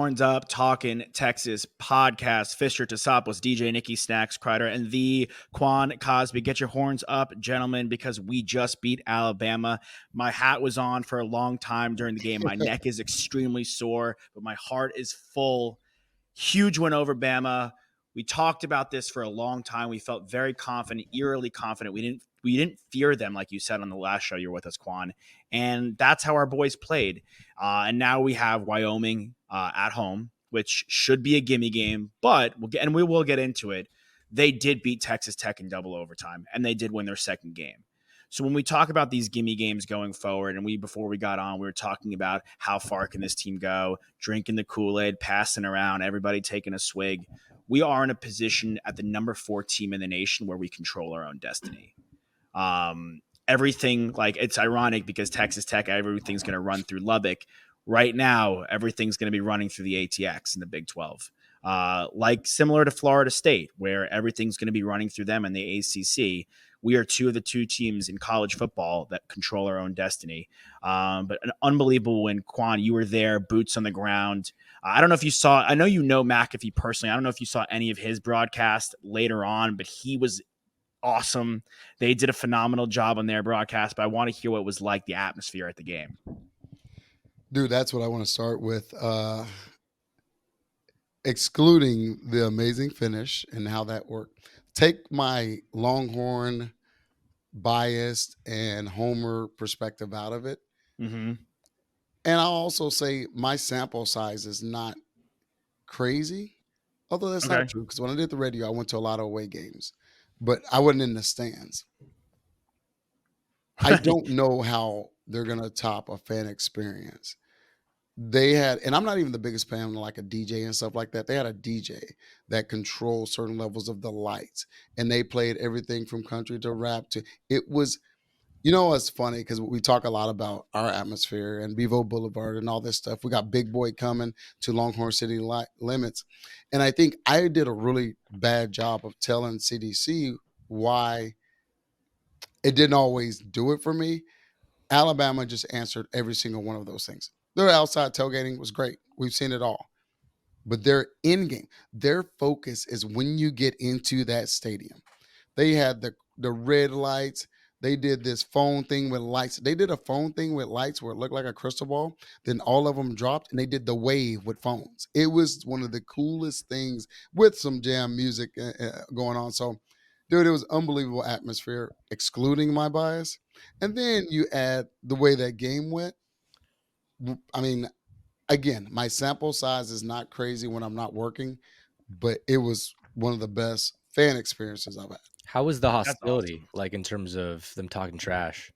Horns Up, Talking Texas podcast. Fisher Tassopoulos, DJ Nikki Snacks Kreider, and the Quan Cosby. Get your horns up, gentlemen, because we just beat Alabama. My hat was on for a long time during the game. My neck is extremely sore, but my heart is full. Huge win over Bama. We talked about this for a long time. We felt very confident, eerily confident. We didn't fear them, like you said on the last show you were with us, Quan. And that's how our boys played. And now we have Wyoming at home, which should be a gimme game, but we will get into it. They did beat Texas Tech in double overtime, and they did win their second game. So when we talk about these gimme games going forward, and before we got on, we were talking about how far can this team go, drinking the Kool-Aid, passing around, everybody taking a swig. We are in a position at the number 4 team in the nation where we control our own destiny. Everything, like, it's ironic because Texas Tech, everything's going to run through Lubbock. Right now, everything's going to be running through the ATX in the Big 12. Like similar to Florida State, where everything's going to be running through them in the ACC. We are two of the 2 teams in college football that control our own destiny. But an unbelievable win. Quan, you were there, boots on the ground. I don't know if you saw, I know you know McAfee personally. I don't know if you saw any of his broadcast later on, but he was awesome. They did a phenomenal job on their broadcast, but I want to hear what it was like, the atmosphere at the game. Dude, that's what I want to start with. Excluding the amazing finish and how that worked. Take my Longhorn biased and Homer perspective out of it. Mm-hmm. And I'll also say my sample size is not crazy, although that's not true, because when I did the radio, I went to a lot of away games, but I wasn't in the stands. I don't know how they're going to top a fan experience. They had, and I'm not even the biggest fan of like a DJ and stuff like that. They had a DJ that controlled certain levels of the lights, and they played everything from country to rap to, it was, it's funny because we talk a lot about our atmosphere and Bevo Boulevard and all this stuff. We got Big Boy coming to Longhorn City Limits. And I think I did a really bad job of telling CDC why it didn't always do it for me. Alabama just answered every single one of those things. Their outside tailgating was great. We've seen it all. But their in game, their focus is when you get into that stadium. They had the red lights. They did this phone thing with lights. They did a phone thing with lights where it looked like a crystal ball. Then all of them dropped, and they did the wave with phones. It was one of the coolest things with some jam music going on. So, dude, it was unbelievable atmosphere, excluding my bias. And then you add the way that game went. I mean, again, my sample size is not crazy when I'm not working, but it was one of the best fan experiences I've had. How was the hostility, like in terms of them talking trash?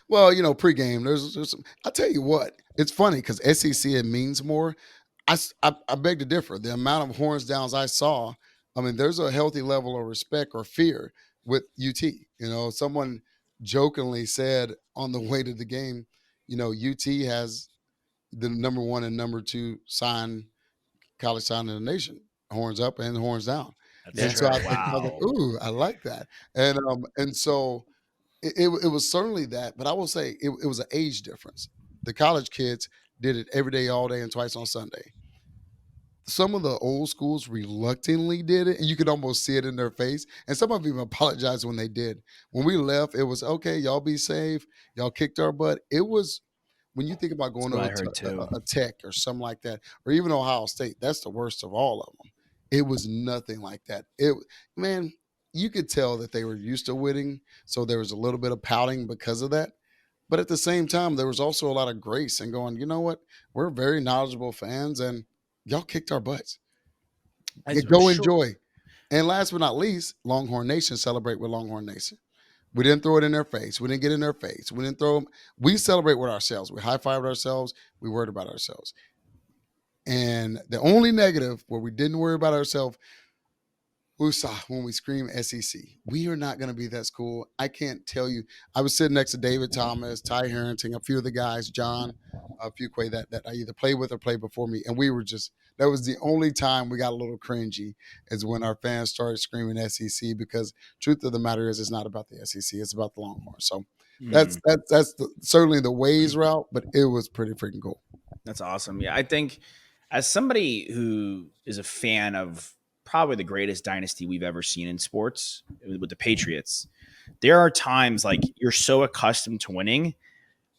Well, pregame, there's some, I'll tell you what, it's funny because SEC, it means more. I beg to differ. The amount of horns downs I saw, I mean, there's a healthy level of respect or fear with UT. Someone jokingly said on the way to the game, UT has the number 1 and number 2 college sign in the nation, horns up and horns down. That's So true. I was like, ooh, I like that. And so it was certainly that, but I will say it was an age difference. The college kids did it every day, all day, and twice on Sunday. Some of the old schools reluctantly did it, and you could almost see it in their face. And some of them apologized when they did. When we left, it was, okay, y'all be safe. Y'all kicked our butt. It was, when you think about going to a Tech or something like that, or even Ohio State, that's the worst of all of them. It was nothing like that. Man, you could tell that they were used to winning, so there was a little bit of pouting because of that. But at the same time, there was also a lot of grace and going, you know what? We're very knowledgeable fans, and y'all kicked our butts. Go enjoy. And last but not least, Longhorn Nation celebrate with Longhorn Nation. We didn't throw it in their face. We didn't get in their face. We didn't throw them. We celebrate with ourselves. We high-fived ourselves. We worried about ourselves. And the only negative where we didn't worry about ourselves, when we scream SEC. We are not going to be that school. I can't tell you. I was sitting next to David Thomas, Ty Harrington, a few of the guys, John Fuquay, that I either played with or played before me. And we were just, that was the only time we got a little cringy, is when our fans started screaming SEC, because truth of the matter is, it's not about the SEC. It's about the Longhorns. So that's certainly the Waze route, but it was pretty freaking cool. That's awesome. Yeah, I think As somebody who is a fan of probably the greatest dynasty we've ever seen in sports with the Patriots, there are times like you're so accustomed to winning,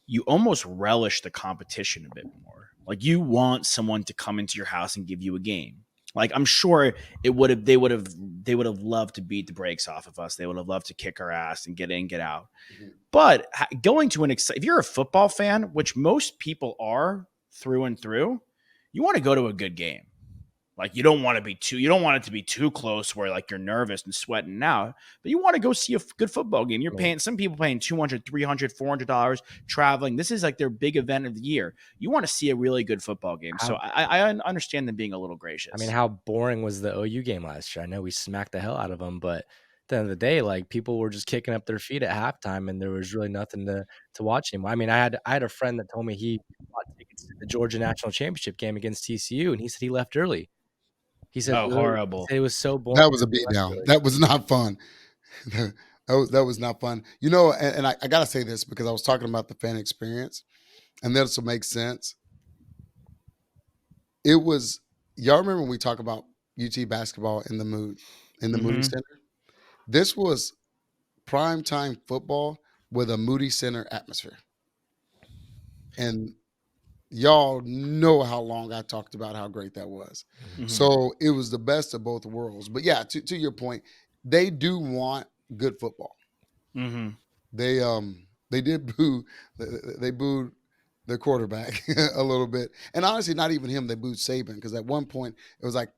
you almost relish the competition a bit more. Like you want someone to come into your house and give you a game. Like I'm sure they would have loved to beat the brakes off of us. They would have loved to kick our ass and get in, get out. But going to if you're a football fan, which most people are through and through, you want to go to a good game. Like you don't want it to be too close where like you're nervous and sweating out, but you want to go see a good football game. You're paying some people paying $200, $300, $400 traveling. This is like their big event of the year. You want to see a really good football game. So I understand them being a little gracious. I mean, how boring was the OU game last year? I know we smacked the hell out of them, but at the end of the day, like people were just kicking up their feet at halftime, and there was really nothing to watch anymore. I mean, I had a friend that told me he bought tickets to the Georgia National Championship game against TCU, and he said he left early. He said, oh, horrible. He said it was so boring. That was a beatdown. That was not fun. that was not fun. You know, and I got to say this because I was talking about the fan experience, and this will make sense. It was, y'all remember when we talk about UT basketball in the Moody Center? This was primetime football with a Moody Center atmosphere. And y'all know how long I talked about how great that was. Mm-hmm. So it was the best of both worlds. But yeah, to your point, they do want good football. Mm-hmm. They did boo. They booed the quarterback a little bit, and honestly, not even him. They booed Saban because at one point it was like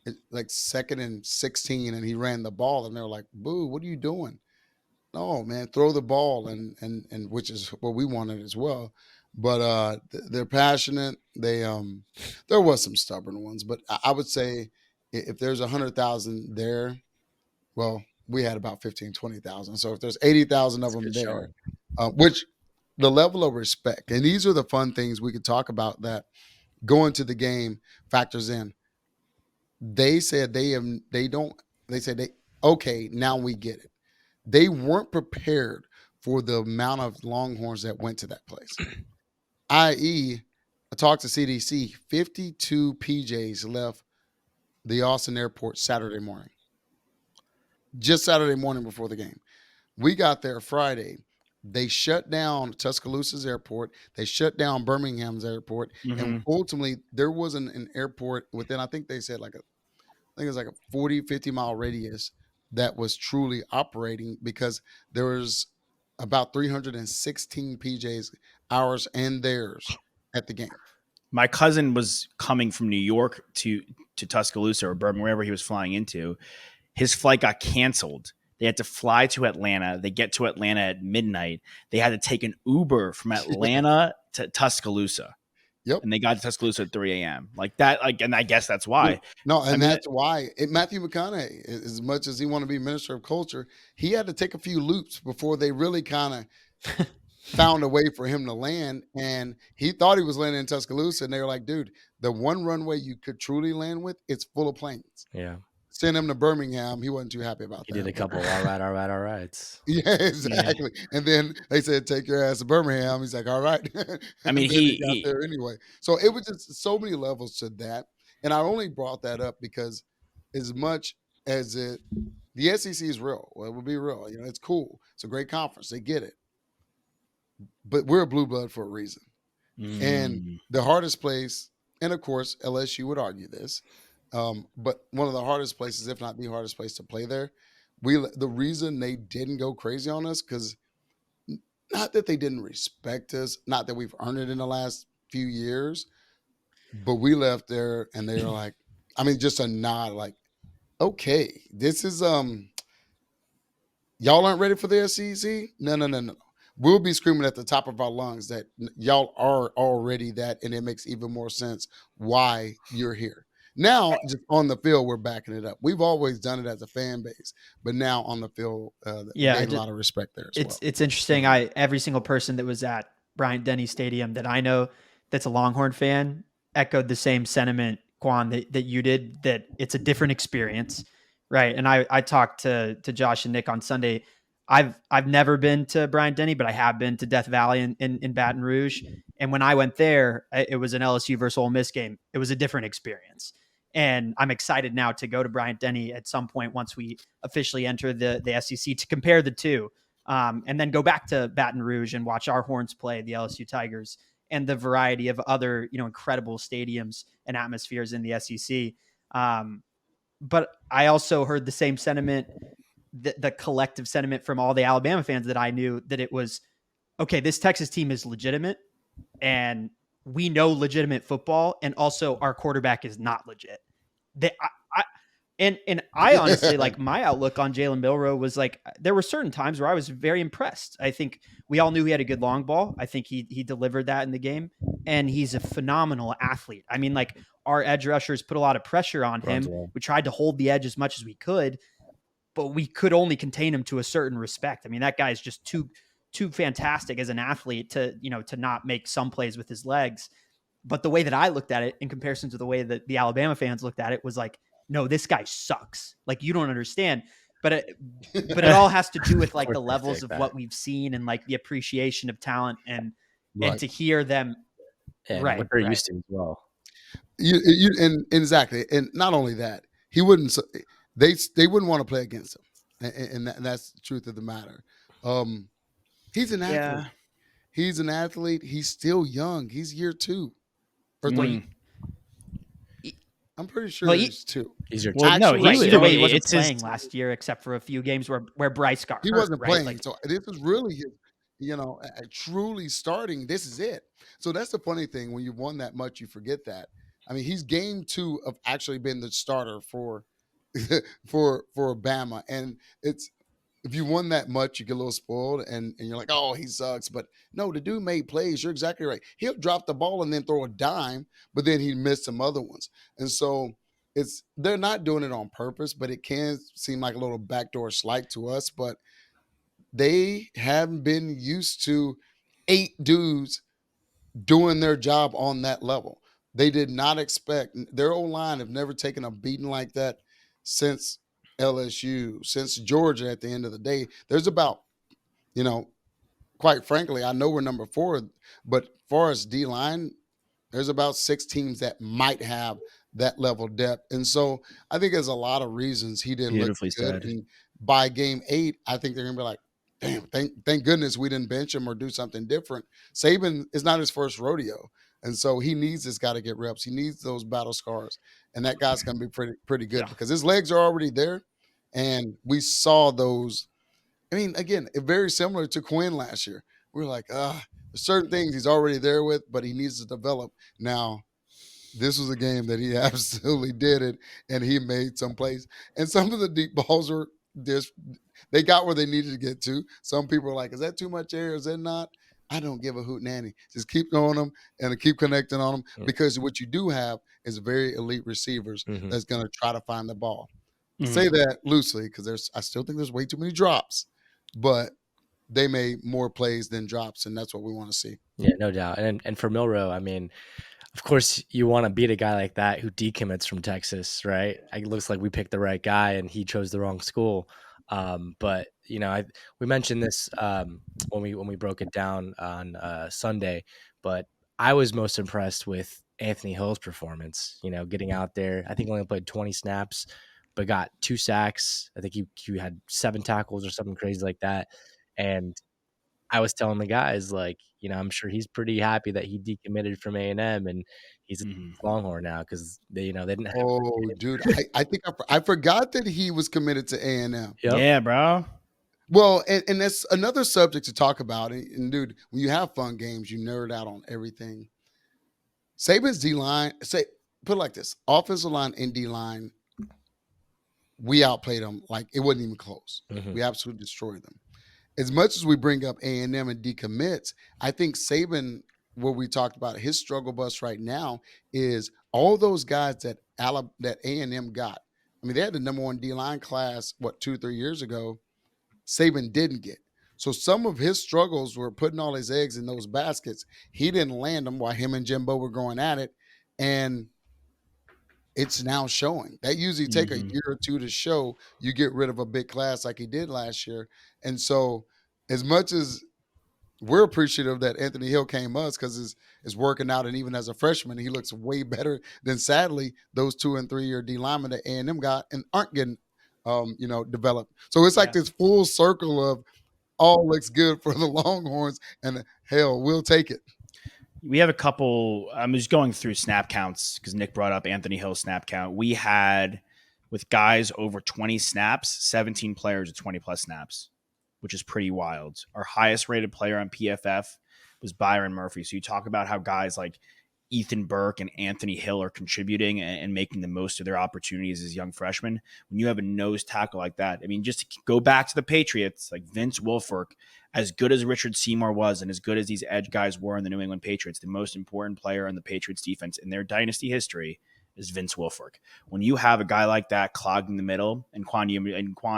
2nd and 16, and he ran the ball, and they were like, "Boo! What are you doing?" No, man, throw the ball, and which is what we wanted as well. But they're passionate. There was some stubborn ones, but I would say if there's 100,000 there, well, we had about 15, 20,000. So if there's 80,000 of them there, which the level of respect, and these are the fun things we could talk about that going to the game factors in. They said okay, now we get it. They weren't prepared for the amount of Longhorns that went to that place. I.e., I talked to CDC, 52 PJs left the Austin airport Saturday morning. Just Saturday morning before the game. We got there Friday. They shut down Tuscaloosa's airport. They shut down Birmingham's airport. Mm-hmm. And ultimately, there wasn't an airport within, I think they said it was like a 40, 50-mile radius that was truly operating because there was about 316 PJs, ours and theirs, at the game. My cousin was coming from New York to Tuscaloosa or Birmingham, wherever he was flying into. His flight got canceled. They had to fly to Atlanta. They get to Atlanta at midnight. They had to take an Uber from Atlanta to Tuscaloosa. Yep. And they got to Tuscaloosa at 3 a.m. Like that, and I guess that's why. No, and that's why Matthew McConaughey, as much as he wanted to be Minister of Culture, he had to take a few loops before they really kind of found a way for him to land. And he thought he was landing in Tuscaloosa, and they were like, dude, the one runway you could truly land with, it's full of planes. Yeah. Send him to Birmingham. He wasn't too happy about that. He did a couple all right. Yeah, exactly. Yeah. And then they said, take your ass to Birmingham. He's like, all right. I mean, he got there anyway. So it was just so many levels to that. And I only brought that up because as much as the SEC is real, well, it will be real. You know, it's cool. It's a great conference. They get it. But we're a blue blood for a reason. And the hardest place, and of course, LSU would argue this, but one of the hardest places, if not the hardest place to play there, the reason they didn't go crazy on us, because not that they didn't respect us, not that we've earned it in the last few years, but we left there and they were like, I mean, just a nod, like, okay, this is y'all aren't ready for the SEC? No. We'll be screaming at the top of our lungs that y'all are already that, and it makes even more sense why you're here. Now, just on the field, we're backing it up. We've always done it as a fan base, but now on the field, there's a lot of respect there as well. It's interesting. Every single person that was at Bryant-Denny Stadium that I know that's a Longhorn fan echoed the same sentiment, Quan, that you did, that it's a different experience, right? And I talked to Josh and Nick on Sunday I've never been to Bryant Denny, but I have been to Death Valley in Baton Rouge. And when I went there, it was an LSU versus Ole Miss game. It was a different experience. And I'm excited now to go to Bryant Denny at some point once we officially enter the SEC to compare the two. And then go back to Baton Rouge and watch our Horns play the LSU Tigers and the variety of other, incredible stadiums and atmospheres in the SEC. But I also heard the same sentiment, the collective sentiment from all the Alabama fans that I knew, that it was, okay, this Texas team is legitimate and we know legitimate football. And also our quarterback is not legit. They, I, and I honestly, like, my outlook on Jalen Milroe was like, there were certain times where I was very impressed. I think we all knew he had a good long ball. I think he delivered that in the game, and he's a phenomenal athlete. I mean, like, our edge rushers put a lot of pressure on him. Well. We tried to hold the edge as much as we could, but we could only contain him to a certain respect. I mean, that guy is just too fantastic as an athlete to not make some plays with his legs. But the way that I looked at it in comparison to the way that the Alabama fans looked at it was like, no, this guy sucks. Like, you don't understand. But it all has to do with like the levels of what we've seen and like the appreciation of talent and to hear them. And what they're used to as well. And exactly. And not only that, they wouldn't want to play against him. And that's the truth of the matter. He's an athlete. Yeah. He's an athlete. He's still young. He's year 2 or 3. I'm pretty sure he's 2. He's your either way, he wasn't playing last year except for a few games where Bryce got hurt. He wasn't playing. Like, so this is really his, truly starting. This is it. So that's the funny thing. When you've won that much, you forget that. I mean, he's game 2 of actually being the starter for Bama. And if you won that much, you get a little spoiled and you're like, oh, he sucks. But no, the dude made plays. You're exactly right. He'll drop the ball and then throw a dime, but then he missed some other ones. And so they're not doing it on purpose, but it can seem like a little backdoor slight to us. But they haven't been used to 8 dudes doing their job on that level. They did not expect, their O-line have never taken a beating like that since LSU, since Georgia. At the end of the day, there's about, quite frankly, I know we're number 4, but as far as D-line, there's about 6 teams that might have that level of depth. And so I think there's a lot of reasons he didn't look good. And by game 8, I think they're going to be like, damn, thank goodness we didn't bench him or do something different. Saban is not his first rodeo. And so he needs this guy to get reps. He needs those battle scars. And that guy's going to be pretty good because his legs are already there. And we saw those. I mean, again, very similar to Quinn last year. We were like, there's certain things he's already there with, but he needs to develop. Now, this was a game that he absolutely did it, and he made some plays. And some of the deep balls were just, they got where they needed to get to. Some people are like, is that too much air? Is that not? I don't give a hoot nanny. Just keep throwing them and keep connecting on them because what you do have is very elite receivers that's going to try to find the ball. Say that loosely because I still think there's way too many drops, but they made more plays than drops, and that's what we want to see. Yeah, no doubt. And for Milroe, I mean, of course, you want to beat a guy like that who decommits from Texas, right? It looks like we picked the right guy, and he chose the wrong school. But we mentioned this when we broke it down on Sunday. But I was most impressed with Anthony Hill's performance. Getting out there, I think he only played 20 snaps, but got 2 sacks. I think he had 7 tackles or something crazy like that. And I was telling the guys, like, I'm sure he's pretty happy that he decommitted from A&M and he's a Longhorn now because they didn't have. Oh, dude, I think I forgot that he was committed to A&M. Yep. Yeah, bro. Well, and that's another subject to talk about. And dude, when you have fun games, you nerd out on everything. Saban's D-line, put it like this, offensive line and D-line, we outplayed them like it wasn't even close. We absolutely destroyed them. As much as we bring up A&M and decommits, I think Saban, what we talked about, his struggle bus right now is all those guys that A&M got. I mean, they had the number 1 D-line class, 2-3 years ago. Saban didn't get. So some of his struggles were putting all his eggs in those baskets. He didn't land them while him and Jimbo were going at it. And it's now showing. That usually take a Mhm. year or two to show. You get rid of a big class like he did last year. And so as much as we're appreciative that Anthony Hill came us because it's working out, and even as a freshman, he looks way better than sadly those 2 and 3 year D linemen that A&M got and aren't getting developed. So it's like Yeah. this full circle of all looks good for the Longhorns, and hell, we'll take it. We have a couple. I'm just going through snap counts because Nick brought up Anthony Hill's snap count. We had, with guys over 20 snaps, 17 players with 20 plus snaps, which is pretty wild. Our highest rated player on PFF was Byron Murphy. So you talk about how guys like Ethan Burke and Anthony Hill are contributing and making the most of their opportunities as young freshmen. When you have a nose tackle like that, I mean, just to go back to the Patriots, like Vince Wilfork, as good as Richard Seymour was and as good as these edge guys were in the New England Patriots, the most important player in the Patriots defense in their dynasty history is Vince Wilfork. When you have a guy like that clogging the middle, and Quan,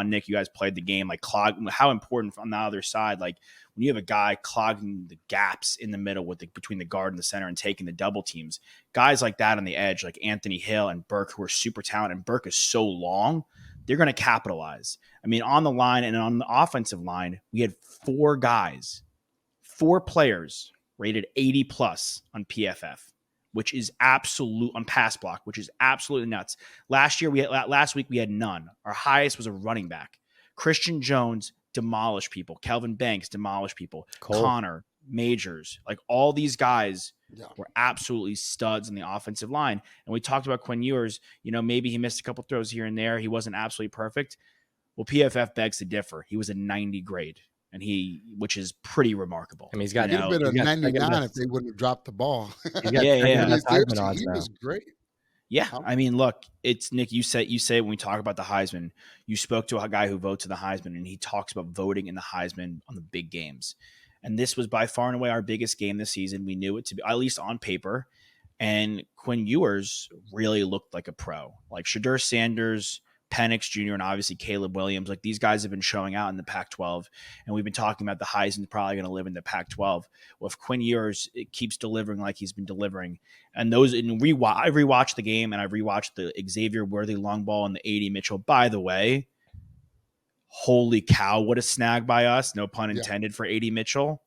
Nick, you guys played the game, like how important on the other side, like when you have a guy clogging the gaps in the middle between the guard and the center and taking the double teams, guys like that on the edge, like Anthony Hill and Burke, who are super talented, and Burke is so long, they're going to capitalize. I mean, on the line and on the offensive line, we had 4 players rated 80 plus on PFF, which is absolute on pass block, which is absolutely nuts. Last week we had none. Our highest was a running back. Christian Jones demolished people. Kelvin Banks demolished people. Cole. Connor, Majors, like all these guys were absolutely studs in the offensive line. And we talked about Quinn Ewers. Maybe he missed a couple throws here and there. He wasn't absolutely perfect. Well, PFF begs to differ. He was a 90 grade, which is pretty remarkable. I mean, he's got He'd have been a 99 if they wouldn't have dropped the ball. Yeah. He was great. Yeah, I mean, look, it's Nick. You say when we talk about the Heisman, you spoke to a guy who votes in the Heisman, and he talks about voting in the Heisman on the big games. And this was by far and away our biggest game this season. We knew it to be, at least on paper. And Quinn Ewers really looked like a pro. Like Shadur Sanders, Penix Jr., and obviously Caleb Williams. Like these guys have been showing out in the Pac-12, and we've been talking about the Heisman's probably going to live in the Pac-12. Well, if Quinn Ewers keeps delivering like he's been delivering, and I rewatched the game, and I rewatched the Xavier Worthy long ball and the A.D. Mitchell. By the way, holy cow, what a snag by us! No pun intended for A.D. Mitchell.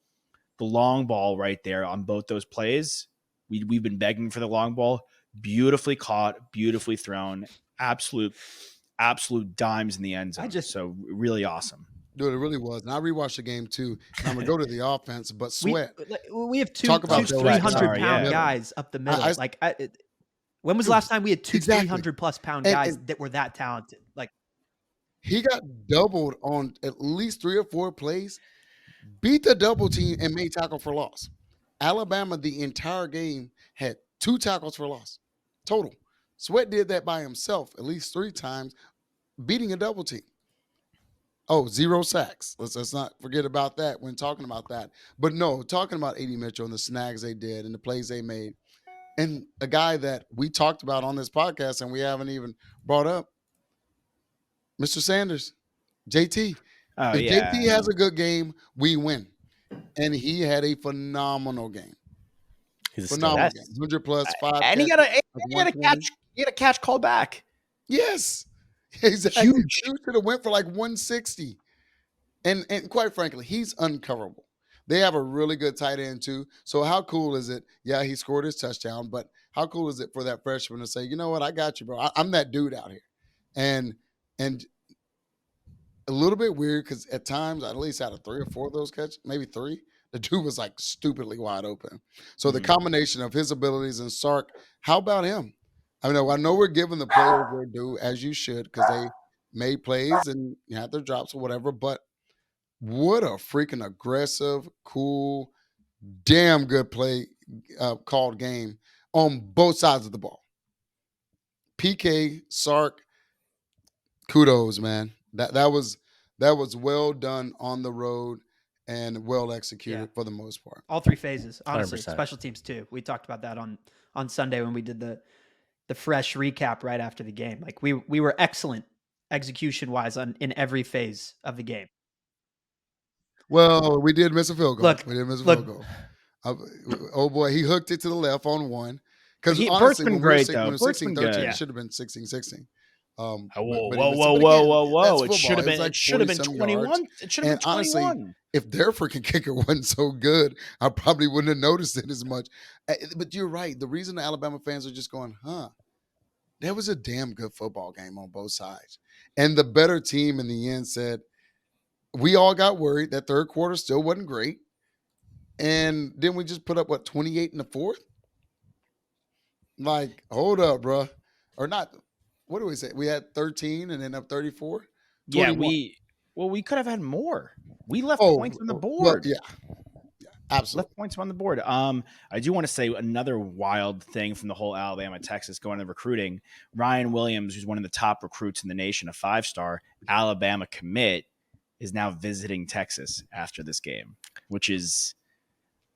The long ball right there on both those plays. We've been begging for the long ball. Beautifully caught, beautifully thrown. Absolute dimes in the end zone. So really awesome. Dude, it really was. And I rewatched the game too. And I'm gonna go to the offense, but Sweat. We have two 300-pound guys up the middle. When was the last time we had two 300-plus pound guys that were that talented? Like he got doubled on at least 3 or 4 plays, beat the double team, and made tackle for loss. Alabama, the entire game, had 2 tackles for loss total. Sweat did that by himself at least 3 times, beating a double team. 0 sacks. Let's not forget about that when talking about that. But no, talking about A.D. Mitchell and the snags they did and the plays they made. And a guy that we talked about on this podcast and we haven't even brought up, Mr. Sanders, JT. If JT has a good game, we win. And he had a phenomenal game. He's phenomenal game. 100 plus 5. And he got a catch called back. Yes. Exactly. Huge. He should have went for like 160. And quite frankly, he's uncoverable. They have a really good tight end too. So how cool is it? Yeah, he scored his touchdown, but how cool is it for that freshman to say, you know what, I got you, bro. I'm that dude out here. And a little bit weird because at times, at least out of 3 or 4 of those catches, maybe 3, the dude was like stupidly wide open. So the combination of his abilities and Sark, how about him? I know we're giving the players their due, as you should, because they made plays and had their drops or whatever, but what a freaking aggressive, cool, damn good play called game on both sides of the ball. PK, Sark, kudos, man. That was well done on the road and well executed for the most part. All 3 phases, honestly. 100%. Special teams too. We talked about that on Sunday when we did the fresh recap right after the game. Like we were excellent execution wise in every phase of the game. Well, we did miss a field goal. Look, Oh boy, he hooked it to the left on one. Because Burt's honestly, been when we were great though. when it was Burt's been 16-13, good. it should have been 16-16. Whoa, But whoa, whoa, but whoa, again, whoa, that's whoa! It should football. have It was been. like It should have been 40-some yards. 21. It should have And been honestly, 21. if their freaking kicker wasn't so good, I probably wouldn't have noticed it as much. But you're right. The reason the Alabama fans are just going, that was a damn good football game on both sides. And the better team in the end said, we all got worried that third quarter still wasn't great. And then we just put up, 28 in the fourth? Like, hold up, bro. Or not. What do we say? We had 13 and then up 34? Yeah, 21. we could have had more. We left points on the Well, board. yeah, absolutely. Left points on the board. I do want to say another wild thing from the whole Alabama Texas going to recruiting. Ryan Williams, who's one of the top recruits in the nation, a 5-star Alabama commit, is now visiting Texas after this game, which is,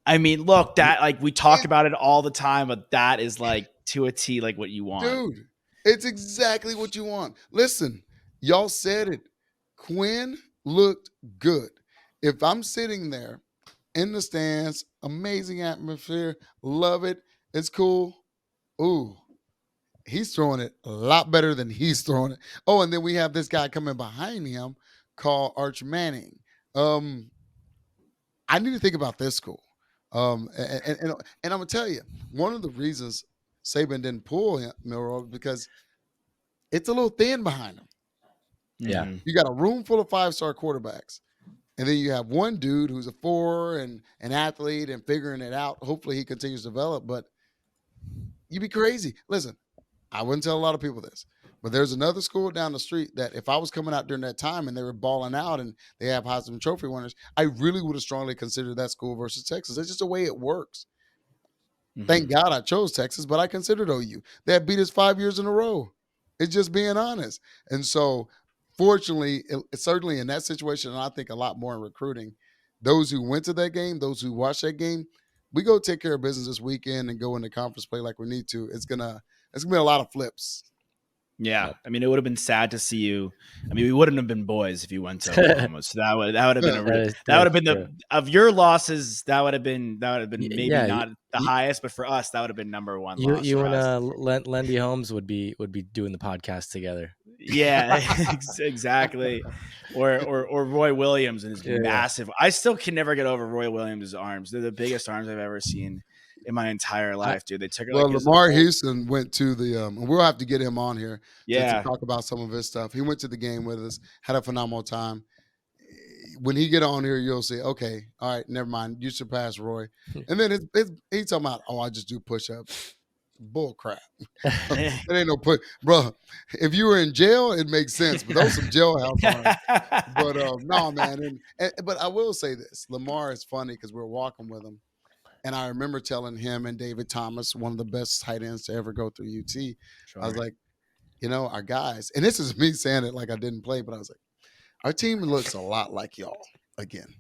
I mean, look, that like we talk about it all the time, but that is like to a T, like what you want, dude. It's exactly what you want. Listen, y'all said it. Quinn looked good. If I'm sitting there in the stands, amazing atmosphere, love it. It's cool. Ooh, he's throwing it a lot better than he's throwing it. Oh, and then we have this guy coming behind him called Arch Manning. I need to think about this school. And I'm gonna tell you, one of the reasons Saban didn't pull him, Milroe, because it's a little thin behind him. Yeah. Mhm. You got a room full of 5-star quarterbacks. And then you have one dude who's a 4 and an athlete and figuring it out. Hopefully he continues to develop, but you'd be crazy. Listen, I wouldn't tell a lot of people this, but there's another school down the street that if I was coming out during that time and they were balling out and they have Heisman Trophy winners, I really would have strongly considered that school versus Texas. It's just the way it works. Thank God I chose Texas, but I considered OU. They had beat us 5 years in a row. It's just being honest. And so, fortunately, certainly in that situation, and I think a lot more in recruiting, those who went to that game, those who watched that game, we go take care of business this weekend and go into conference play like we need to. It's gonna be a lot of flips. Yeah, I mean, it would have been sad to see you. I mean, we wouldn't have been boys if you went to Oklahoma. So that would have been that would have been the of your losses. That would have been maybe not the highest, but for us, that would have been number one. You and Lendy Holmes would be doing the podcast together. Yeah, exactly. Or Roy Williams and his massive. I still can never get over Roy Williams' arms. They're the biggest arms I've ever seen in my entire life, dude. They took Lamar Houston went to the and we'll have to get him on here to talk about some of his stuff. He went to the game with us, had a phenomenal time. When he get on here, you'll say, okay, all right, never mind. You surpassed Roy. And then he's talking about, I just do push-ups. Bull crap. It ain't no bro. If you were in jail, it makes sense. But those some jailhouse arms. But no, man. But I will say this: Lamar is funny because we're walking with him, and I remember telling him and David Thomas, one of the best tight ends to ever go through UT. Sure. I was like, our guys, and this is me saying it like I didn't play, but I was like, our team looks a lot like y'all again.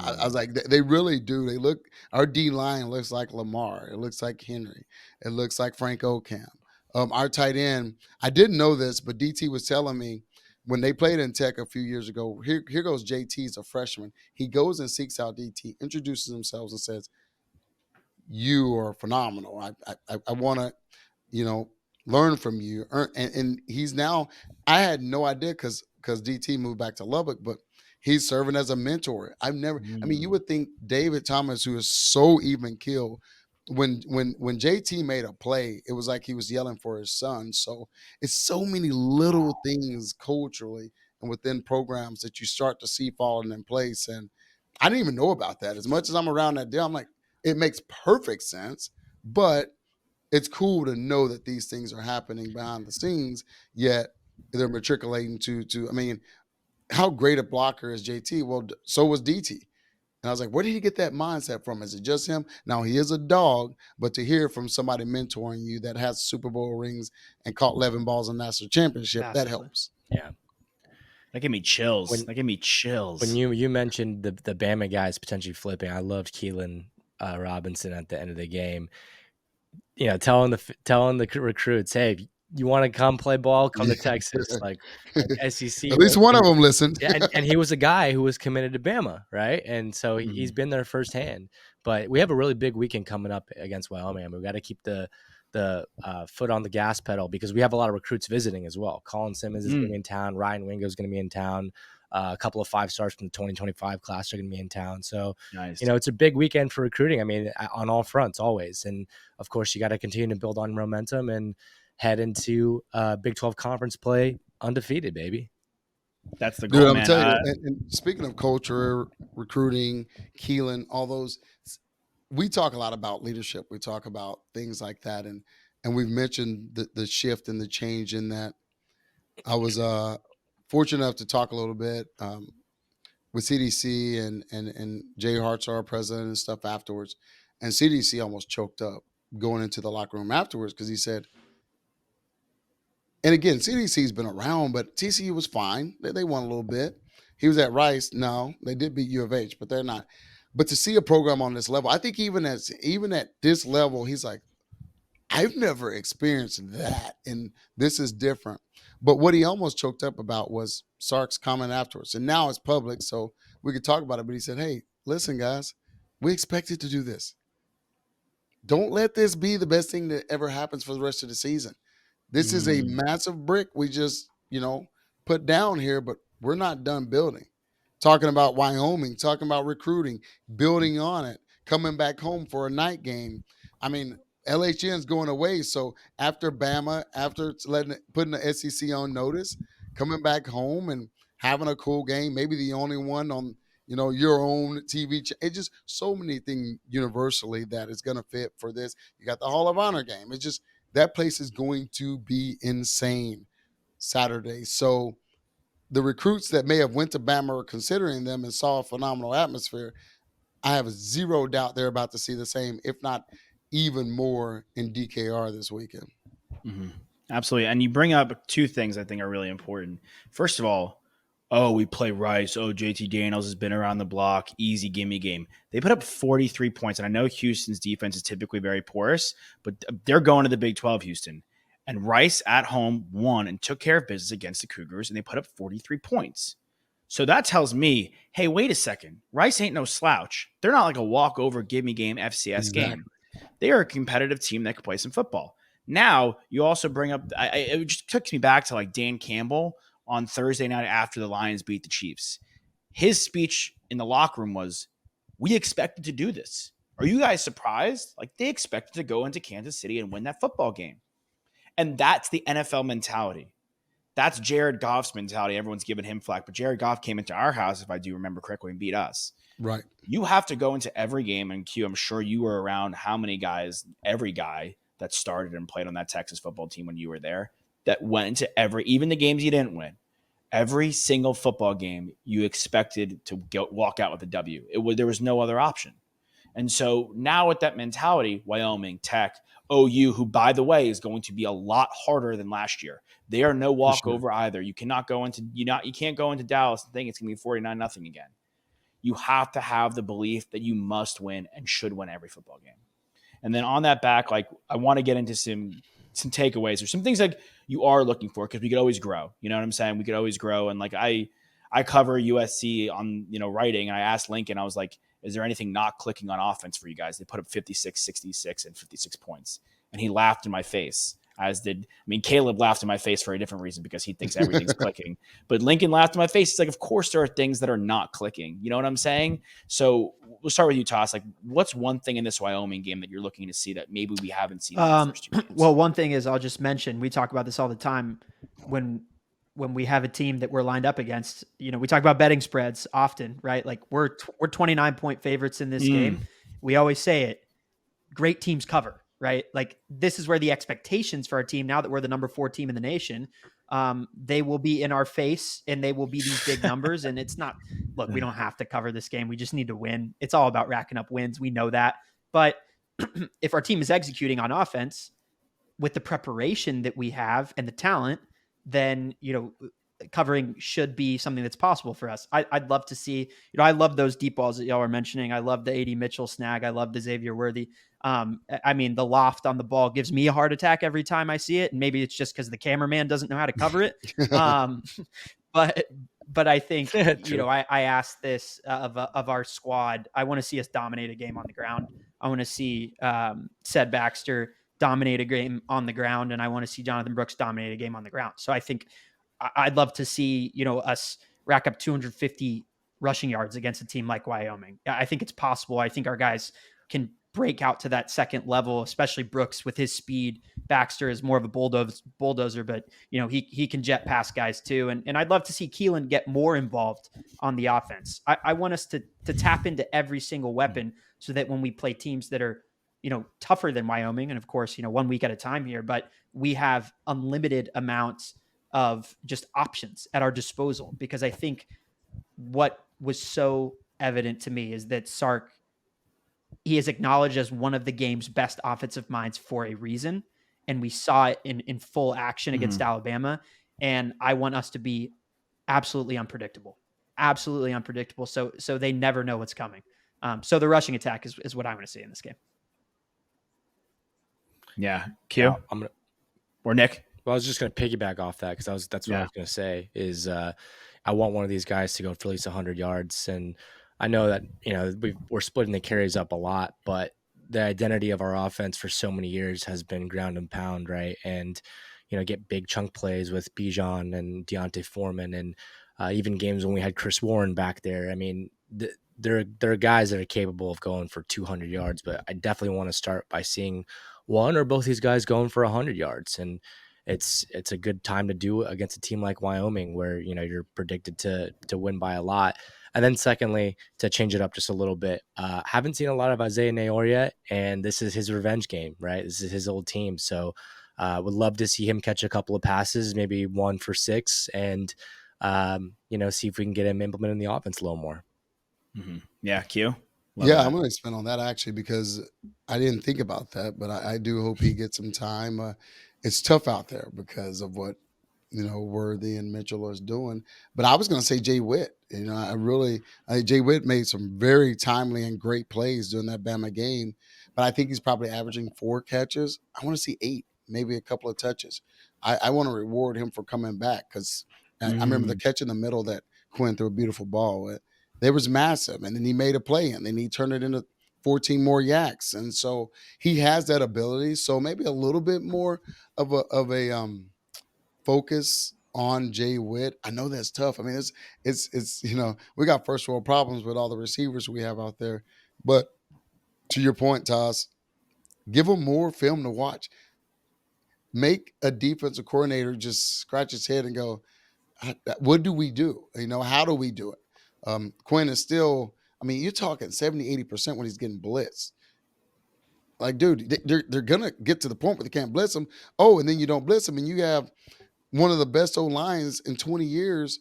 I was like, they really do. Our D line looks like Lamar. It looks like Henry. It looks like Frank Ocamp. Our tight end, I didn't know this, but DT was telling me when they played in Tech a few years ago, here goes JT's a freshman. He goes and seeks out DT, introduces himself and says, you are phenomenal. I want to, learn from you. And he's now, I had no idea because DT moved back to Lubbock, but he's serving as a mentor. I mean, you would think David Thomas, who is so even keel, when JT made a play, it was like he was yelling for his son. So it's so many little things culturally and within programs that you start to see falling in place. And I didn't even know about that. As much as I'm around that deal, I'm like, it makes perfect sense, but it's cool to know that these things are happening behind the scenes, yet they're matriculating to, I mean, how great a blocker is JT? Well, so was DT. And I was like, where did he get that mindset from? Is it just him? Now, he is a dog, but to hear from somebody mentoring you that has Super Bowl rings and caught 11 balls in national championship, that helps. Yeah. That gave me chills. When you mentioned the Bama guys potentially flipping, I loved Keelan Robinson at the end of the game. Telling the recruits, hey, you want to come play ball, come to Texas, like SEC. At least one of them listened. Yeah, and he was a guy who was committed to Bama, right? And so he's been there firsthand. But we have a really big weekend coming up against Wyoming. I mean, we got to keep the foot on the gas pedal because we have a lot of recruits visiting as well. Colin Simmons is going to be in town. Ryan Wingo is going to be in town. A couple of 5-stars from the 2025 class are going to be in town. So, Nice. it's a big weekend for recruiting. I mean, on all fronts, always. And of course, you got to continue to build on momentum and head into Big 12 conference play undefeated, baby. That's the goal, Dude, I'm man. telling you. And speaking of culture, recruiting, Keelan, all those, we talk a lot about leadership. We talk about things like that, and we've mentioned the shift and the change in that. I was fortunate enough to talk a little bit with CDC and Jay Hart's our president and stuff afterwards, and CDC almost choked up going into the locker room afterwards because he said, and again, CDC's been around, but TCU was fine. They won a little bit. He was at Rice. No, they did beat U of H, but they're not. But to see a program on this level, I think even at this level, he's like, I've never experienced that, and this is different. But what he almost choked up about was Sark's comment afterwards, and now it's public, so we could talk about it. But he said, "Hey, listen, guys, we expected to do this. Don't let this be the best thing that ever happens for the rest of the season. This is a massive brick we just, put down here, but we're not done building." Talking about Wyoming, talking about recruiting, building on it, coming back home for a night game. I mean, LHN's going away, so after Bama, after putting the SEC on notice, coming back home and having a cool game, maybe the only one on your own TV. It's just so many things universally that is going to fit for this. You got the Hall of Honor game. It's just that place is going to be insane Saturday. So the recruits that may have went to Bama or considering them and saw a phenomenal atmosphere, I have zero doubt they're about to see the same, if not even more, in DKR this weekend. Mm-hmm. Absolutely. And you bring up two things I think are really important. First of all, we play Rice. JT Daniels has been around the block. Easy gimme game. They put up 43 points. And I know Houston's defense is typically very porous, but they're going to the Big 12, Houston. And Rice at home won and took care of business against the Cougars, and they put up 43 points. So that tells me, hey, wait a second. Rice ain't no slouch. They're not like a walkover, gimme game FCS game. They are a competitive team that can play some football. Now, you also bring up, it just took me back to like Dan Campbell on Thursday night after the Lions beat the Chiefs. His speech in the locker room was, we expected to do this. Are you guys surprised? Like, they expected to go into Kansas City and win that football game. And that's the NFL mentality. That's Jared Goff's mentality. Everyone's giving him flack, but Jared Goff came into our house, if I do remember correctly, and beat us. Right. You have to go into every game, and Q, I'm sure you were around how many guys, every guy that started and played on that Texas football team when you were there, that went into even the games you didn't win, every single football game you expected to walk out with a W. There was no other option. And so now with that mentality, Wyoming, Tech, OU, who, by the way, is going to be a lot harder than last year. They are no walkover either. You cannot go into you can't go into Dallas and think it's going to be 49-0 again. You have to have the belief that you must win and should win every football game. And then on that back, like, I want to get into some takeaways or some things like you are looking for, because we could always grow. You know what I'm saying? We could always grow. And like I cover USC on writing, and I asked Lincoln, I was like, is there anything not clicking on offense for you guys? They put up 56, 66, and 56 points. And he laughed in my face, Caleb laughed in my face for a different reason because he thinks everything's clicking. But Lincoln laughed in my face. He's like, of course there are things that are not clicking. You know what I'm saying? So we'll start with you, Toss. Like, what's one thing in this Wyoming game that you're looking to see that maybe we haven't seen in the first 2 games? Well, one thing is, I'll just mention, we talk about this all the time when we have a team that we're lined up against. We talk about betting spreads often, right? Like we're 29-point favorites in this game. We always say it. Great teams cover, right? Like, this is where the expectations for our team, now that we're the number 4 team in the nation, they will be in our face, and they will be these big numbers. And it's not, look, we don't have to cover this game. We just need to win. It's all about racking up wins. We know that. But if our team is executing on offense with the preparation that we have and the talent, then, covering should be something that's possible for us. I'd love to see, I love those deep balls that y'all are mentioning. I love the AD Mitchell snag. I love the Xavier Worthy. The loft on the ball gives me a heart attack every time I see it. And maybe it's just because the cameraman doesn't know how to cover it. But but I think, True. I asked this of our squad. I want to see us dominate a game on the ground. I want to see said Baxter dominate a game on the ground, and I want to see Jonathan Brooks dominate a game on the ground. So I think I'd love to see, us rack up 250 rushing yards against a team like Wyoming. I think it's possible. I think our guys can break out to that second level, especially Brooks with his speed. Baxter is more of a bulldozer, but he can jet past guys too. And I'd love to see Keelan get more involved on the offense. I want us to tap into every single weapon so that when we play teams that are, tougher than Wyoming, and of course, 1 week at a time here, but we have unlimited amounts of just options at our disposal. Because I think what was so evident to me is that Sark, he is acknowledged as one of the game's best offensive minds for a reason. And we saw it in full action against Alabama. And I want us to be absolutely unpredictable, So they never know what's coming. So the rushing attack is what I want to see in this game. Yeah. Q I'm gonna, or Nick? Well, I was just going to piggyback off that because that's what I was going to say is I want one of these guys to go for at least 100 yards. And I know that, we're splitting the carries up a lot, but the identity of our offense for so many years has been ground and pound, right? And, get big chunk plays with Bijan and Deontay Foreman and even games when we had Chris Warren back there. I mean, there are guys that are capable of going for 200 yards, but I definitely want to start by seeing one or both these guys going for 100 yards. And it's a good time to do it against a team like Wyoming where, you're predicted to win by a lot. And then secondly, to change it up just a little bit, haven't seen a lot of Isaiah Nayor yet, and this is his revenge game, right? This is his old team. So would love to see him catch a couple of passes, maybe 1 for 6, and, see if we can get him implementing the offense a little more. Mm-hmm. Yeah, Q? Love that. I'm going to expand on that actually because I didn't think about that, but I do hope he gets some time. It's tough out there because of what Worthy and Mitchell is doing. But I was going to say Jay Witt. Jay Witt made some very timely and great plays during that Bama game. But I think he's probably averaging 4 catches. I want to see 8, maybe a couple of touches. I want to reward him for coming back because I remember the catch in the middle that Quinn threw a beautiful ball with. There was massive, and then he made a play, and then he turned it into 14 more yaks, and so he has that ability. So maybe a little bit more of a focus on Jay Witt. I know that's tough. I mean, it's we got first world problems with all the receivers we have out there, but to your point, Toss, give them more film to watch. Make a defensive coordinator just scratch his head and go, what do we do? How do we do it? Quinn is still, you're talking 70, 80% when he's getting blitzed. Like, dude, they're going to get to the point where they can't blitz him. Oh, and then you don't blitz him, and you have one of the best O-lines in 20 years,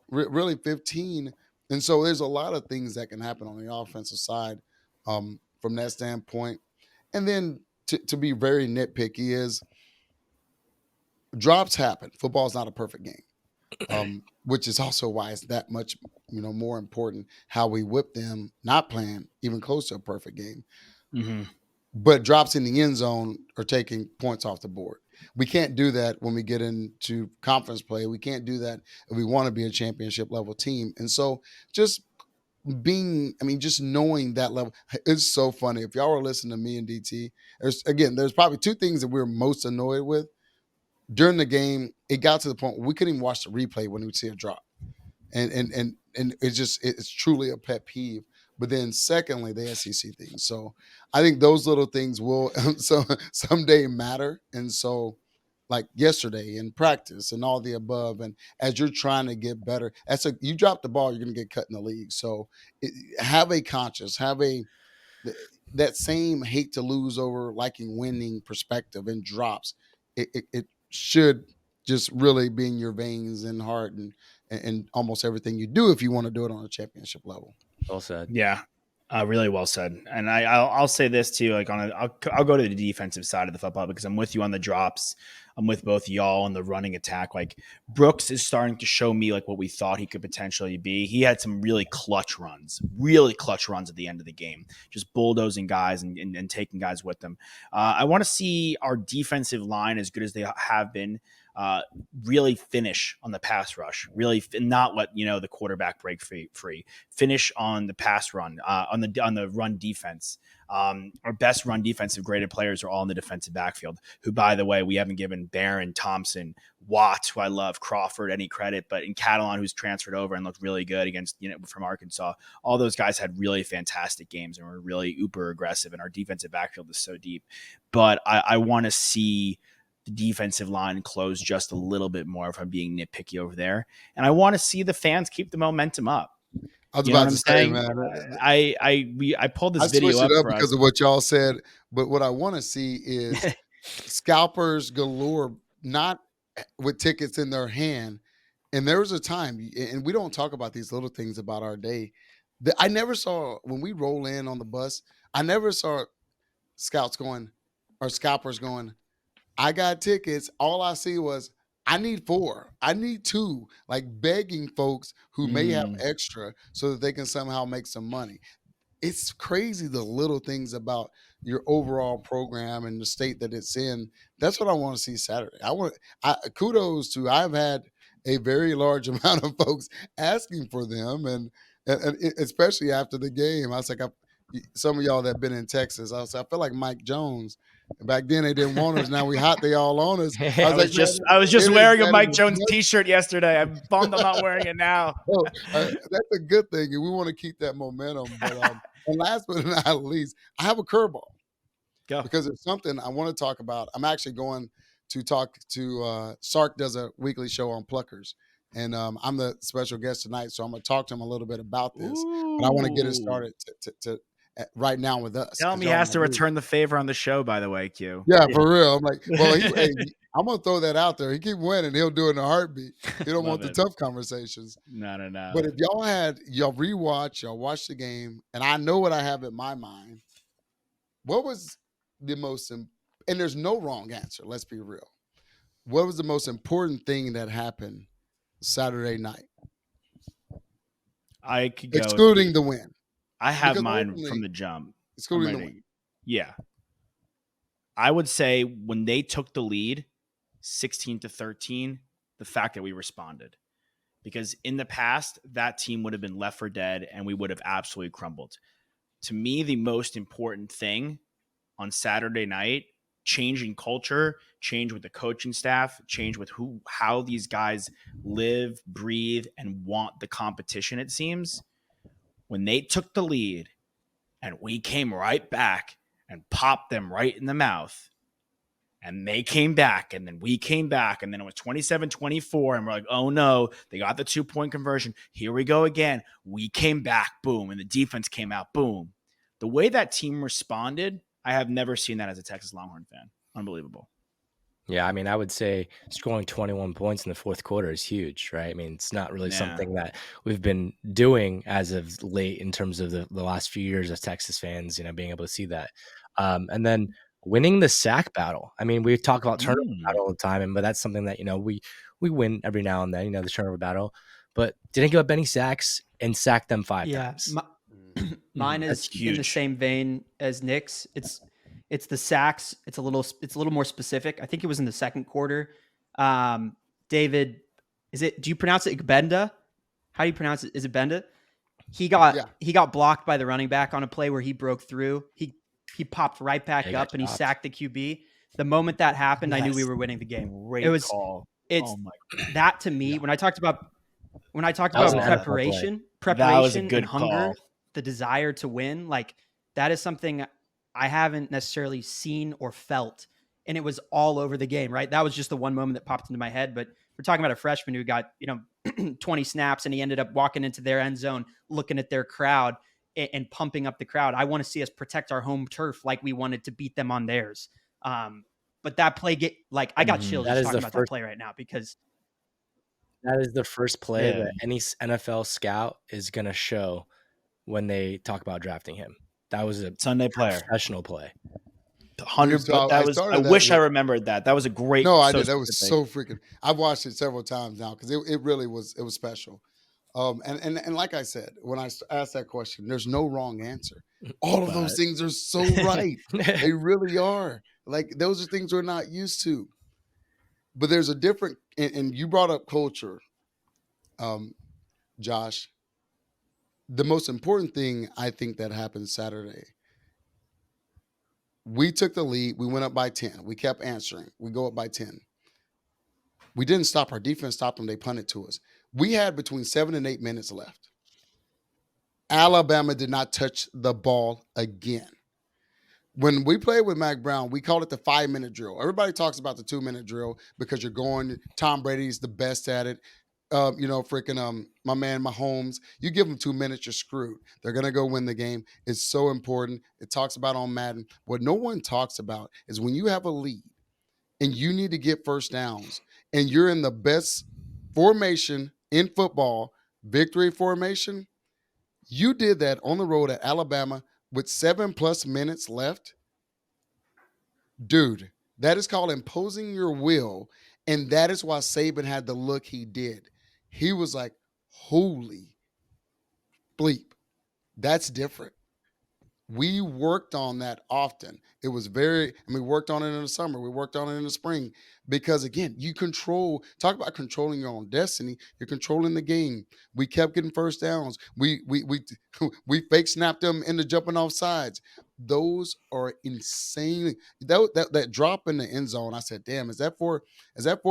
really 15. And so there's a lot of things that can happen on the offensive side from that standpoint. And then to be very nitpicky is drops happen. Football is not a perfect game. Which is also why it's that much, more important how we whip them, not playing even close to a perfect game. Mm-hmm. But drops in the end zone are taking points off the board. We can't do that when we get into conference play. We can't do that if we want to be a championship level team. And so just knowing that level, it's so funny. If y'all were listening to me and DT, there's probably 2 things that we're most annoyed with. During the game, it got to the point where we couldn't even watch the replay when we would see a drop. And it's truly a pet peeve. But then secondly, the SEC thing. So I think those little things will someday matter. And so like yesterday in practice and all the above, and as you're trying to get better, you drop the ball, you're going to get cut in the league. So have a conscious, that same hate to lose over liking winning perspective and drops. It should just really be in your veins and heart and almost everything you do if you want to do it on a championship level. Well said. Yeah, really well said. And I'll say this too. Like I'll go to the defensive side of the football because I'm with you on the drops. I'm with both y'all on the running attack. Like Brooks is starting to show me like what we thought he could potentially be. He had some really clutch runs at the end of the game, just bulldozing guys and taking guys with them. I want to see our defensive line, as good as they have been, really finish on the pass rush, really not let the quarterback break free. Finish on the pass run, on the run defense. Our best run defensive graded players are all in the defensive backfield, who, by the way, we haven't given Barron, Thompson, Watts, who I love, Crawford, any credit, but in Catalan, who's transferred over and looked really good against, from Arkansas. All those guys had really fantastic games and were really uber aggressive, and our defensive backfield is so deep. But I want to see the defensive line close just a little bit more if I'm being nitpicky over there. And I want to see the fans keep the momentum up. I was about to say, man, I pulled this I video switched it up for because us. of what y'all said, but what I want to see is scalpers galore, not with tickets in their hand. And there was a time, and we don't talk about these little things about our day, that I never saw when we roll in on the bus. I never saw scouts going or scalpers going, I got tickets. All I see was, I need 4. I need 2, like begging folks who may have extra so that they can somehow make some money. It's crazy, the little things about your overall program and the state that it's in. That's what I want to see Saturday. Kudos to, I've had a very large amount of folks asking for them, and especially after the game. I was like, some of y'all that have been in Texas, I feel like Mike Jones. Back then they didn't want us. Now we hot. They all on us. I was just wearing a Mike Jones T-shirt yesterday. I'm bummed I'm not wearing it now. That's a good thing, and we want to keep that momentum. But and last but not least, I have a curveball. Go. Because it's something I want to talk about. I'm actually going to talk to Sark does a weekly show on Pluckers, and I'm the special guest tonight, so I'm going to talk to him a little bit about this. But I want to get it started to right now with us. Tell him he has to return the favor on the show, by the way, Q. Yeah, for real. I'm like, well, hey, I'm going to throw that out there. He keep winning. He'll do it in a heartbeat. He don't want the tough conversations. No. But if y'all rewatch, y'all watch the game, and I know what I have in my mind, what was the most, and there's no wrong answer, let's be real. What was the most important thing that happened Saturday night? I could go excluding the win. I have mine from the jump. Excluding the win. Yeah. I would say when they took the lead 16-13, the fact that we responded. Because in the past, that team would have been left for dead and we would have absolutely crumbled. To me, the most important thing on Saturday night, change in culture, change with the coaching staff, change with how these guys live, breathe, and want the competition, it seems. When they took the lead and we came right back and popped them right in the mouth, and they came back, and then we came back, and then it was 27-24, and we're like, oh no, they got the 2-point conversion. Here we go again. We came back, boom, and the defense came out, boom. The way that team responded, I have never seen that as a Texas Longhorn fan. Unbelievable. Yeah, I mean, I would say scoring 21 points in the fourth quarter is huge, right? I mean, it's not really something that we've been doing as of late in terms of the last few years as Texas fans, being able to see that. And then winning the sack battle. I mean, we talk about turnover battle all the time, but that's something that, we win every now and then, the turnover battle, but didn't give up any sacks and sacked them 5 times. Mine is in the same vein as Nick's. It's the sacks. It's a little more specific. I think it was in the second quarter. David, do you pronounce it Igbenda? How do you pronounce it? Is it Benda? He got blocked by the running back on a play where he broke through. He popped right back up and he sacked the QB. The moment that happened, I knew we were winning the game. Great call. That to me, when I talked about preparation and hunger, the desire to win, like that is something I haven't necessarily seen or felt, and it was all over the game, right? That was just the one moment that popped into my head, but we're talking about a freshman who got, 20 snaps and he ended up walking into their end zone, looking at their crowd and pumping up the crowd. I want to see us protect our home turf like we wanted to beat them on theirs. But that play I got chills just talking about that play right now, because that is the first play that any NFL scout is going to show when they talk about drafting him. That was a Sunday player, professional play. 100. So But I that was. I started that wish I with. remembered that. That was a great. No, I So did. That was specific. so freaking. I've watched it several times now because it really was. It was special. And like I said, when I asked that question, there's no wrong answer. All of those But things are so right. They really are. Like those are things we're not used to. But there's a different. And you brought up culture, um, Josh. The most important thing I think that happened Saturday. We took the lead. We went up by 10. We kept answering. We go up by 10. We didn't stop. Our defense stopped them. They punted to us. We had between 7 and 8 minutes left. Alabama did not touch the ball again. When we played with Mac Brown, we called it the 5 minute drill. Everybody talks about the 2 minute drill because you're going. Tom Brady's the best at it. Freaking my man Mahomes. You give them 2 minutes, you're screwed. They're gonna go win the game. It's so important. It talks about on Madden. What no one talks about is when you have a lead and you need to get first downs, and you're in the best formation in football, victory formation. You did that on the road at Alabama with 7+ minutes left. Dude, that is called imposing your will. And that is why Saban had the look he did. He was like, holy bleep. That's different. We worked on that often. It was we worked on it in the summer. We worked on it in the spring because, again, talk about controlling your own destiny. You're controlling the game. We kept getting first downs. We fake snapped them into jumping off sides. Those are insane. That drop in the end zone, I said, damn, is that 4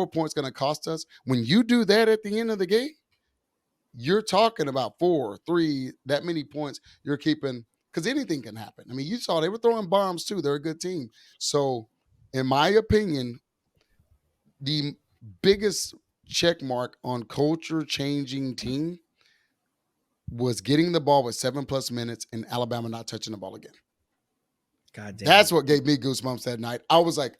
points going to cost us? When you do that at the end of the game, you're talking about 4, 3, that many points you're keeping because anything can happen. I mean, you saw they were throwing bombs too. They're a good team. So, in my opinion, the biggest check mark on culture changing team was getting the ball with 7+ minutes and Alabama not touching the ball again. God damn. That's what gave me goosebumps that night. I was like,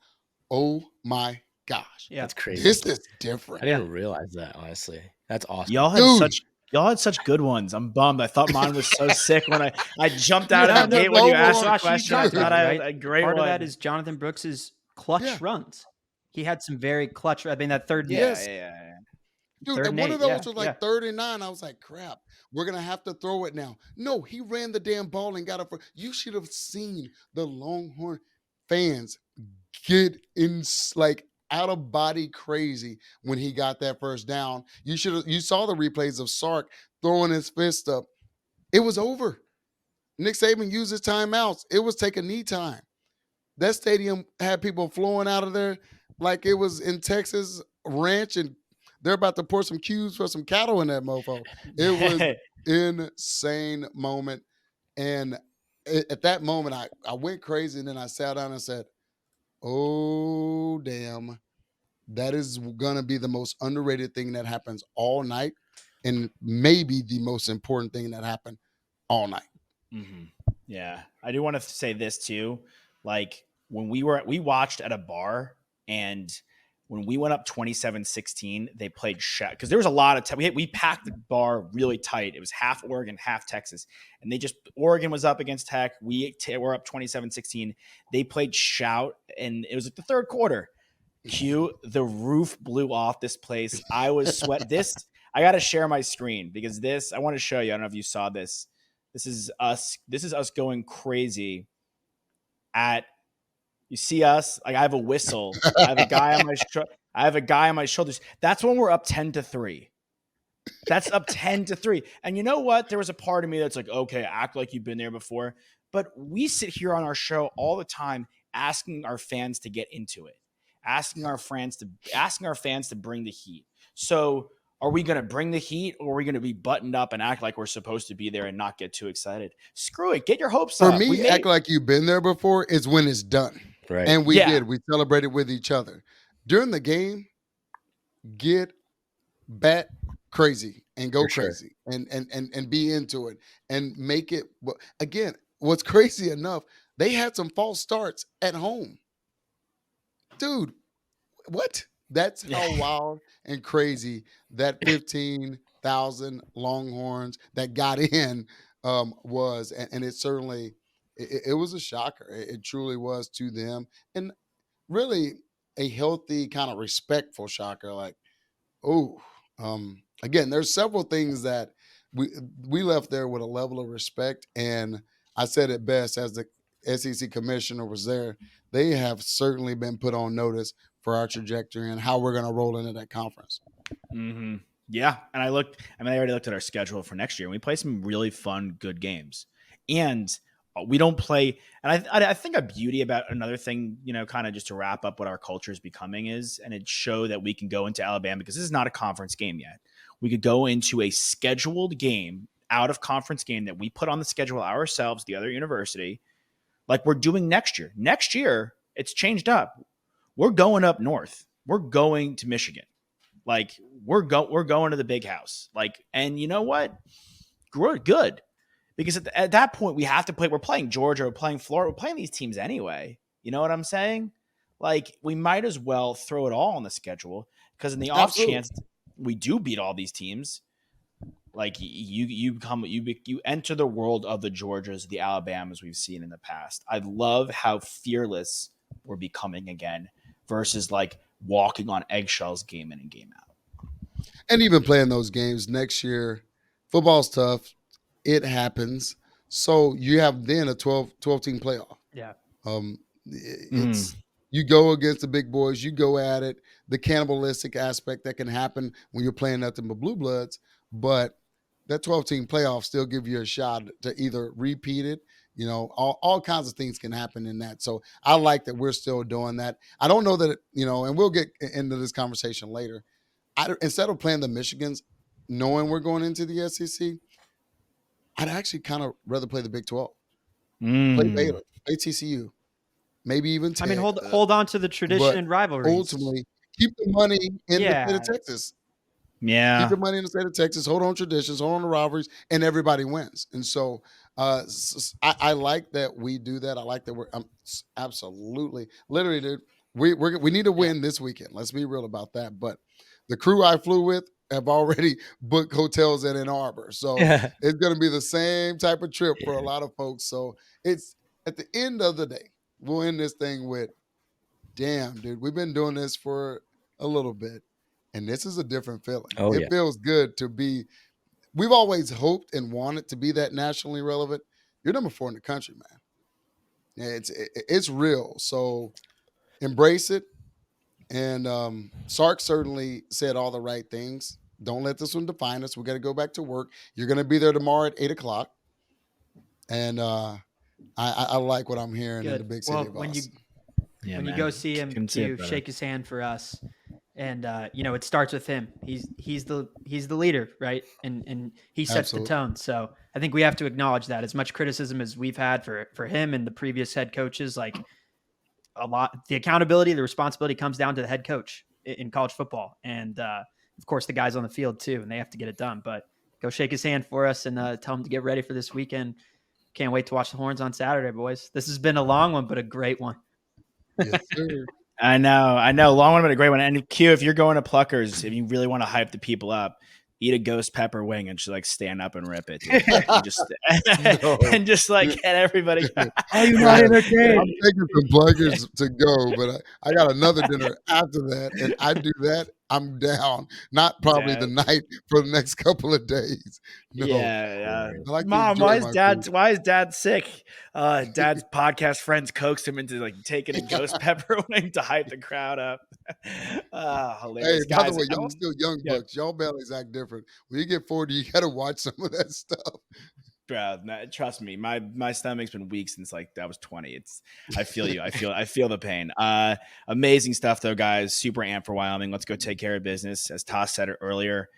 oh my gosh. Yeah. that's crazy. This is different. I didn't realize that, honestly. That's awesome. Y'all had such good ones. I'm bummed. I thought mine was so sick when I jumped out of Yeah, the gate no, when you no, asked no, the Josh, you question. I talked thought about it, I had right? a great Part one. of that is Jonathan Brooks's clutch Yeah. runs. He had some very clutch. I mean, that third. Yeah, Yes. yeah. Dude, Third and and one eight, of those yeah, was like yeah. 3rd and 9. I was like, crap, we're going to have to throw it now. No, he ran the damn ball and got up. You should have seen the Longhorn fans get in like out of body crazy when he got that first down. You saw the replays of Sark throwing his fist up. It was over. Nick Saban used his timeouts. It was take a knee time. That stadium had people flowing out of there like it was in Texas ranch and they're about to pour some cubes for some cattle in that mofo. It was insane moment. And at that moment, I went crazy and then I sat down and said, oh, damn. That is going to be the most underrated thing that happens all night and maybe the most important thing that happened all night. Mm-hmm. Yeah, I do want to say this too. Like when we watched at a bar, and when we went up 27-16, they played shot because there was a lot of we packed the bar really tight. It was half Oregon, half Texas, and Oregon was up against Tech. Were up 27-16. They played shout, and it was like the third quarter. The roof blew off this place. I was sweat. I got to share my screen because I want to show you. I don't know if you saw this. This is us going crazy you see us, like I have a whistle. I have a guy on my shoulders. That's when we're up 10-3. That's up 10-3. And you know what? There was a part of me that's like, okay, act like you've been there before. But we sit here on our show all the time asking our fans to get into it, asking our fans to bring the heat. So are we going to bring the heat, or are we going to be buttoned up and act like we're supposed to be there and not get too excited? Screw it. Get your hopes For up. me, act like you've been there before is when it's done. Right. And we did. We celebrated with each other. During the game, get bat crazy and go crazy and be into it and make it. Again, what's crazy enough, they had some false starts at home. Dude, what? That's how wild and crazy that 15,000 Longhorns that got in was. And it certainly it was a shocker. It truly was to them, and really a healthy kind of respectful shocker. Like, oh, again, there's several things that we we left there with a level of respect, and I said it best as the SEC commissioner was there. They have certainly been put on notice for our trajectory and how we're going to roll into that conference. Mm-hmm. Yeah, and I already looked at our schedule for next year, and we play some really fun, good games. And we don't play. And I think a beauty about another thing, kind of just to wrap up what our culture is becoming is, and it show that we can go into Alabama because this is not a conference game yet. We could go into a scheduled game, out of conference game that we put on the schedule ourselves, the other university, like we're doing next year. Next year, it's changed up. We're going up north. We're going to Michigan. Like we're going to the big house. Like, and you know what? We're good because at that point we have to play. We're playing Georgia. We're playing Florida. We're playing these teams anyway. You know what I'm saying? Like we might as well throw it all on the schedule because in the off chance we do beat all these teams, like you enter the world of the Georgias, the Alabamas we've seen in the past. I love how fearless we're becoming again versus like walking on eggshells game in and game out. And even playing those games next year, football's tough. It happens. So you have then a 12 team playoff. Yeah. It's you go against the big boys, you go at it, the cannibalistic aspect that can happen when you're playing nothing but blue bloods, but that 12 team playoff still give you a shot to either repeat it. All kinds of things can happen in that. So I like that we're still doing that. I don't know that, and we'll get into this conversation later. Instead of playing the Michigans, knowing we're going into the SEC, I'd actually kind of rather play the Big 12. Play Baylor, play TCU, maybe even Tech. I mean, hold on to the tradition and rivalries. Ultimately, keep the money in the state of Texas. Yeah. Keep the money in the state of Texas. Hold on traditions, hold on the rivalries, and everybody wins. And so I like that we do that. I like that we're absolutely, literally, dude, we need to win this weekend. Let's be real about that. But the crew I flew with have already booked hotels in Ann Arbor. So it's going to be the same type of trip for a lot of folks. So it's at the end of the day, we'll end this thing with, damn, dude, we've been doing this for a little bit. And this is a different feeling. It feels good to be. We've always hoped and wanted to be that nationally relevant. You're number 4 in the country, man. It's real. So embrace it. And Sark certainly said all the right things. Don't let this one define us. We got to go back to work. You're going to be there tomorrow at 8:00. And I like what I'm hearing in the big city of Austin. When you go see him, shake his hand for us. And it starts with him. He's the leader, right? And he sets the tone. So I think we have to acknowledge that. As much criticism as we've had for him and the previous head coaches, like a lot, the accountability, the responsibility comes down to the head coach in college football, and of course the guys on the field too, and they have to get it done. But go shake his hand for us and tell him to get ready for this weekend. Can't wait to watch the Horns on Saturday, boys. This has been a long one, but a great one. Yes, sir. I know. Long one, but a great one. And Q, if you're going to Pluckers, if you really want to hype the people up, eat a ghost pepper wing and just like stand up and rip it. And just like get everybody. Are you not entertained? I'm taking some Pluckers to go, but I got another dinner after that. And I do that, I'm down. Not probably the night for the next couple of days. No. Yeah. Like Mom, why is dad sick? Dad's podcast friends coaxed him into like taking a ghost pepper wing to hype the crowd up. Hilarious. Hey, by the way, y'all still young bucks. Y'all bellies act different. When you get 40, you got to watch some of that stuff. Bro, trust me, my stomach's been weak since like I was 20. I feel you. I feel the pain. Amazing stuff though, guys. Super amped for Wyoming. Let's go take care of business. As Toss said it earlier,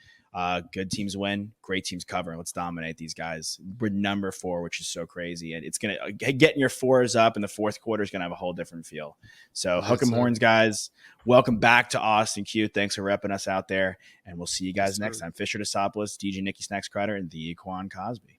good teams win, great teams cover. Let's dominate these guys. We're number 4, which is so crazy, and it's gonna getting your 4s up in the fourth quarter is gonna have a whole different feel. So hook 'em horns, guys. Welcome back to Austin. Q. Thanks for repping us out there, and we'll see you guys next time. Fisher Tosopoulos, DJ Nicky Snacks Crider, and the Quan Cosby.